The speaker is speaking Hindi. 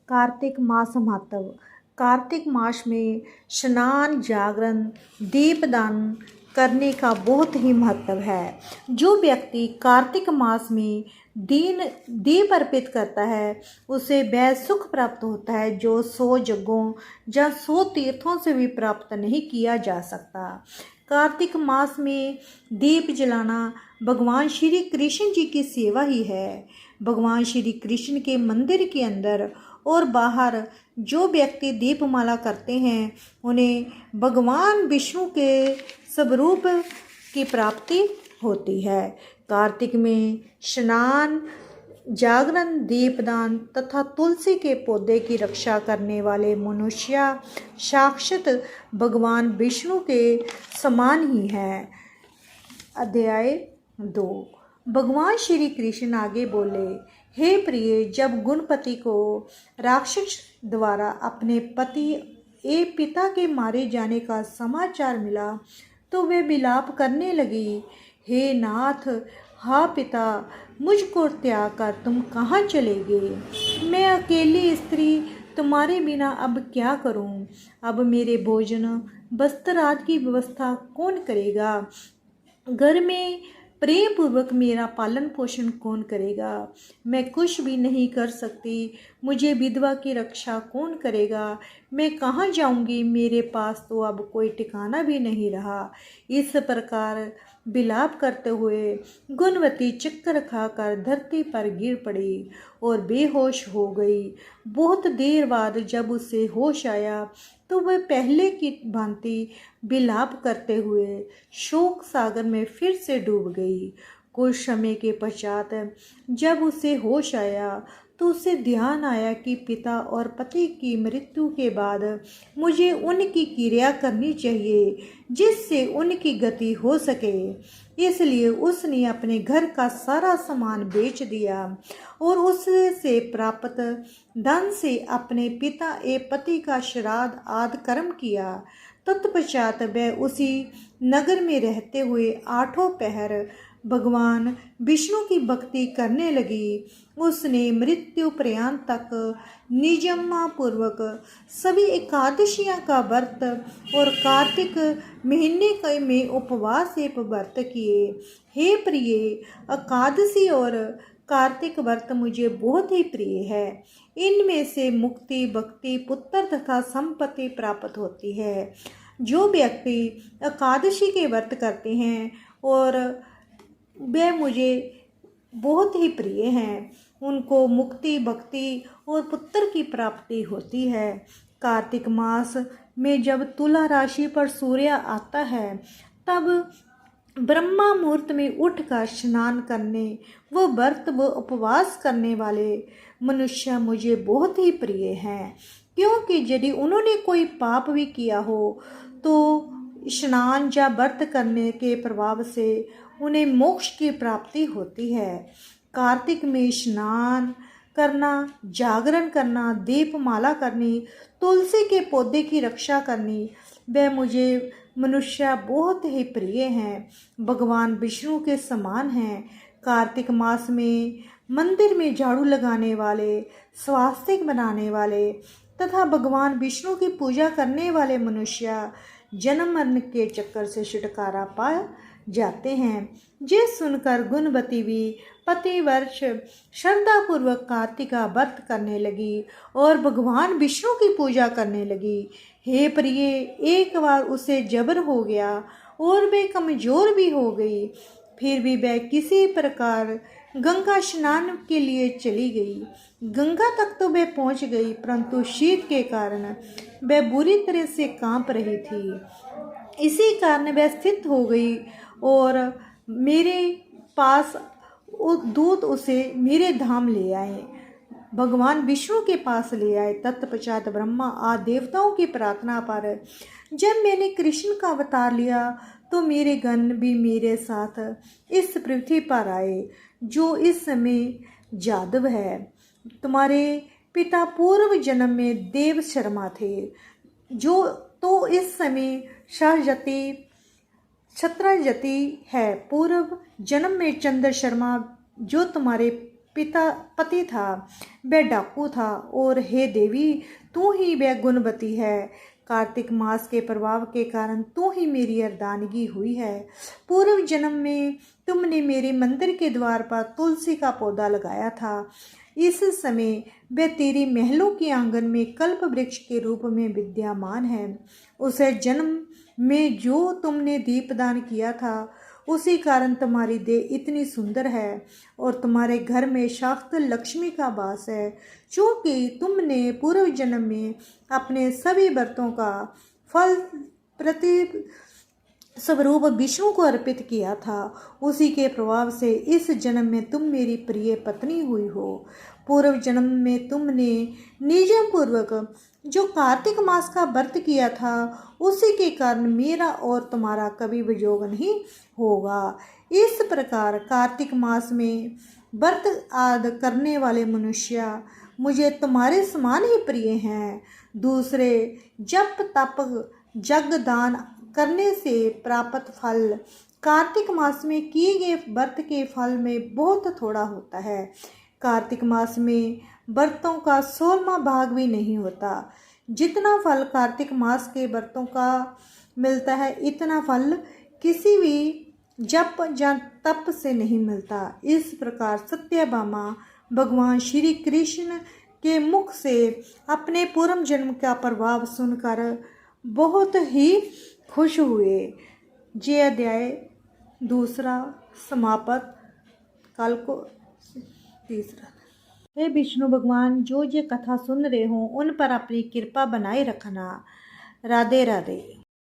कार्तिक मास महत्व। कार्तिक मास में स्नान, जागरण, दीपदान करने का बहुत ही महत्व है। जो व्यक्ति कार्तिक मास में दीप अर्पित करता है उसे वह सुख प्राप्त होता है जो 100 यज्ञों या 100 तीर्थों से भी प्राप्त नहीं किया जा सकता। कार्तिक मास में दीप जलाना भगवान श्री कृष्ण जी की सेवा ही है। भगवान श्री कृष्ण के मंदिर के अंदर और बाहर जो व्यक्ति दीपमाला करते हैं उन्हें भगवान विष्णु के स्वरूप की प्राप्ति होती है। कार्तिक में स्नान, जागरण, दीपदान तथा तुलसी के पौधे की रक्षा करने वाले मनुष्य साक्षात भगवान विष्णु के समान ही हैं। अध्याय 2। भगवान श्री कृष्ण आगे बोले, हे प्रिय, जब गुणपति को राक्षस द्वारा अपने पति एवं पिता के मारे जाने का समाचार मिला तो वे विलाप करने लगी। हे नाथ, हा पिता, मुझको त्याग कर तुम कहाँ चले गए? मैं अकेली स्त्री तुम्हारे बिना अब क्या करूं? अब मेरे भोजन, वस्त्र आदि की व्यवस्था कौन करेगा? घर में प्रेम पूर्वक मेरा पालन पोषण कौन करेगा? मैं कुछ भी नहीं कर सकती। मुझे विधवा की रक्षा कौन करेगा? मैं कहाँ जाऊंगी? मेरे पास तो अब कोई ठिकाना भी नहीं रहा। इस प्रकार विलाप करते हुए गुणवती चक्कर खाकर धरती पर गिर पड़ी और बेहोश हो गई। बहुत देर बाद जब उसे होश आया तो वह पहले की भांति विलाप करते हुए शोक सागर में फिर से डूब गई। कुछ समय के पश्चात जब उसे होश आया तो उसे ध्यान आया कि पिता और पति की मृत्यु के बाद मुझे उनकी क्रिया करनी चाहिए जिससे उनकी गति हो सके। इसलिए उसने अपने घर का सारा सामान बेच दिया और उससे प्राप्त धन से अपने पिता एवं पति का श्राद्ध आदि कर्म किया। तत्पश्चात वह उसी नगर में रहते हुए 8 पहर भगवान विष्णु की भक्ति करने लगी। उसने मृत्यु पर्यंत तक नियमा पूर्वक सभी एकादशियां का व्रत और कार्तिक महीने में उपवास एवं व्रत किए। हे प्रिय, एकादशी और कार्तिक व्रत मुझे बहुत ही प्रिय है। इनमें से मुक्ति, भक्ति, पुत्र तथा संपत्ति प्राप्त होती है। जो व्यक्ति एकादशी के व्रत करते हैं और वे मुझे बहुत ही प्रिय हैं, उनको मुक्ति, भक्ति और पुत्र की प्राप्ति होती है। कार्तिक मास में जब तुला राशि पर सूर्य आता है तब ब्रह्मा मुहूर्त में उठकर स्नान करने व व्रत व उपवास करने वाले मनुष्य मुझे बहुत ही प्रिय हैं, क्योंकि यदि उन्होंने कोई पाप भी किया हो तो स्नान या व्रत करने के प्रभाव से उन्हें मोक्ष की प्राप्ति होती है। कार्तिक में स्नान करना, जागरण करना, दीपमाला करनी, तुलसी के पौधे की रक्षा करनी, वह मुझे मनुष्य बहुत ही प्रिय हैं, भगवान विष्णु के समान हैं। कार्तिक मास में मंदिर में झाड़ू लगाने वाले, स्वास्तिक बनाने वाले तथा भगवान विष्णु की पूजा करने वाले मनुष्य जन्म मरण के चक्कर से छुटकारा पा जाते हैं। ये सुनकर गुणवती भी प्रतिवर्ष श्रद्धापूर्वक कार्तिक का व्रत करने लगी और भगवान विष्णु की पूजा करने लगी। हे प्रिय, एक बार उसे जबर हो गया और वे कमजोर भी हो गई। फिर भी वह किसी प्रकार गंगा स्नान के लिए चली गई। गंगा तक तो वह पहुंच गई, परंतु शीत के कारण वह बुरी तरह से कांप रही थी। इसी कारण वह स्थित हो गई और मेरे पास दूत उसे मेरे धाम ले आए, भगवान विष्णु के पास ले आए। तत्पश्चात ब्रह्मा आदि देवताओं की प्रार्थना पर जब मैंने कृष्ण का अवतार लिया तो मेरे गण भी मेरे साथ इस पृथ्वी पर आए, जो इस समय जादव है। तुम्हारे पिता पूर्व जन्म में देव शर्मा थे, जो तो इस समय सहजती छत्रजती है। पूर्व जन्म में चंद्र शर्मा जो तुम्हारे पिता पति था वह डाकू था, और हे देवी तू ही वह गुणवती है। कार्तिक मास के प्रभाव के कारण तू ही मेरी अर्धांगिनी हुई है। पूर्व जन्म में तुमने मेरे मंदिर के द्वार पर तुलसी का पौधा लगाया था। इस समय वह तेरे महलों के आंगन में कल्प वृक्ष के रूप में विद्यमान है। उसे जन्म में जो तुमने दीपदान किया था उसी कारण तुम्हारी देह इतनी सुंदर है और तुम्हारे घर में शाक्त लक्ष्मी का वास है। चूँकि तुमने पूर्व जन्म में अपने सभी व्रतों का फल प्रति स्वरूप विष्णु को अर्पित किया था, उसी के प्रभाव से इस जन्म में तुम मेरी प्रिय पत्नी हुई हो। पूर्व जन्म में तुमने नियम पूर्वक जो कार्तिक मास का व्रत किया था उसी के कारण मेरा और तुम्हारा कभी वियोग नहीं होगा। इस प्रकार कार्तिक मास में व्रत आदि करने वाले मनुष्य मुझे तुम्हारे समान ही प्रिय हैं। दूसरे जप तप जग दान करने से प्राप्त फल कार्तिक मास में किए गए व्रत के फल में बहुत थोड़ा होता है। कार्तिक मास में व्रतों का 16वां भाग भी नहीं होता। जितना फल कार्तिक मास के व्रतों का मिलता है इतना फल किसी भी जप या तप से नहीं मिलता। इस प्रकार सत्यभामा भगवान श्री कृष्ण के मुख से अपने पूर्व जन्म का प्रभाव सुनकर बहुत ही खुश हुए। ये अध्याय दूसरा समाप्त। कल को तीसरा। हे विष्णु भगवान, जो ये कथा सुन रहे हो उन पर अपनी कृपा बनाए रखना। राधे राधे।